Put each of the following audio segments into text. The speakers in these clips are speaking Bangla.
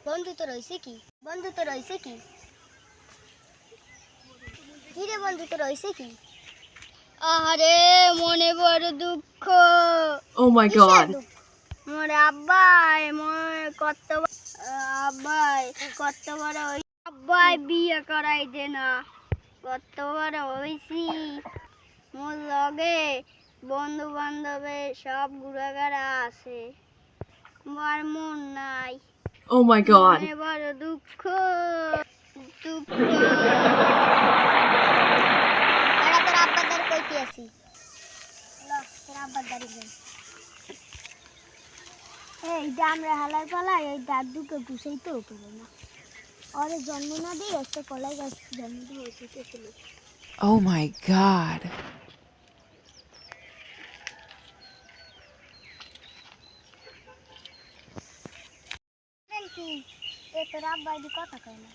বন্ধুত্ব রয়েছে কি? বন্ধুত্ব রয়েছে কি? কি রে বন্ধুত্ব রয়েছে কি? আরে মনে বড় দুঃখ। Oh my God. মোর আব্বাই কত বড় আব্বাই বিয়ে করাই দে না, কত বড় হইছি। মোর লগে বন্ধু বান্ধবে সব ঘুরাঘারা আছে, আর মন নাই। Oh my God. মনে বড় দুঃখ দুঃখ। এরা তোর আব্বাদার কইতে আছি, তোর আব্বাদারি বল। এই আমরা হালার পালায় এই দাদুকে গুছাইতে হতো না, ওরে জন্ম না দিয়ে একটা কলাই গাছ জন্ম দিয়ে বসিতে ছিল। Oh my God. কি এ তোর আব্বা এদি কথা কয় না?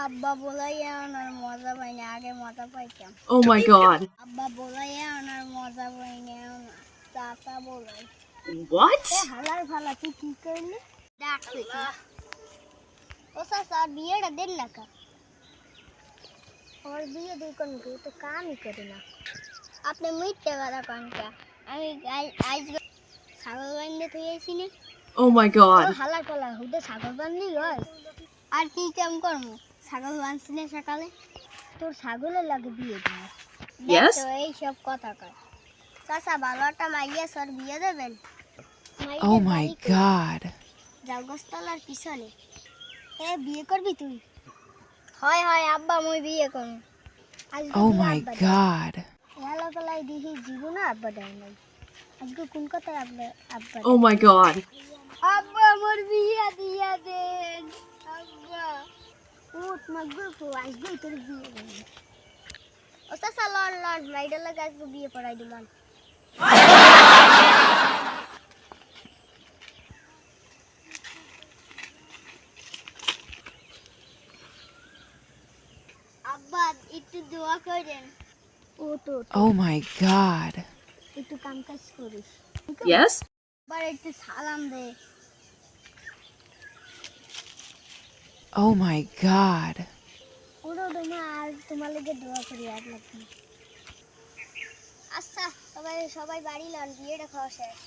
আব্বা বলাইয়া ওনার মজা পাই না, আগে মজা পাইতাম। Oh my God. আব্বা বলাইয়া ওনার মজা পাই না, চাচা বলাই। What? এ হালার ভালা তুই কি করলি? ডাকছে কি? ও চাচা বিয়েটা দেন না কা? ওর বিয়ে দিই কোন কি? তো কামই করে না। আপনি মিথ্যে কথা কন কা? আমি আজ ছাগল বান্ধে থইয়েছি না। Oh my God. হালার পালা হুদে ছাগল বান্ধলি হয়? আর কি কাম করবো? ছাগল বাঁধছি না সকালে, তোর ছাগলের লাগে বিয়ে দিবি। Yes? এইসব কথা কয়। চাচা ভালো একটা মাইয়া সর বিয়ে দেবেন? Oh my God. যাও গোস্তলার পিছনে। এ বিয়ে করবি তুই? হয় হয় আব্বা মই বিয়ে করব। Oh my God. হেলা কলাই দেখি জীবনে আব্বা দেয় নাই। আজকে কোন কথায় আব্বা? Oh my God. আব্বা আমার বিয়ে দিয়া দেন আব্বা। উঠ মগর কো আজকে তোর বিয়ে দেন। ও চাচা লন রাইডার লাগে আজকে বিয়ে পড়াই দিলাম। আব্বা একটু দোয়া করেন। Oh my God. একটু কাম কাজ করিস। Yes? আবার একটু সালাম দে। Oh my God. ওরা মা আর তোমার লেগে দোয়া করি আর লাগবে। আচ্ছা সবাই বাড়ি লন, বিয়েটা খাওয়া শেষ।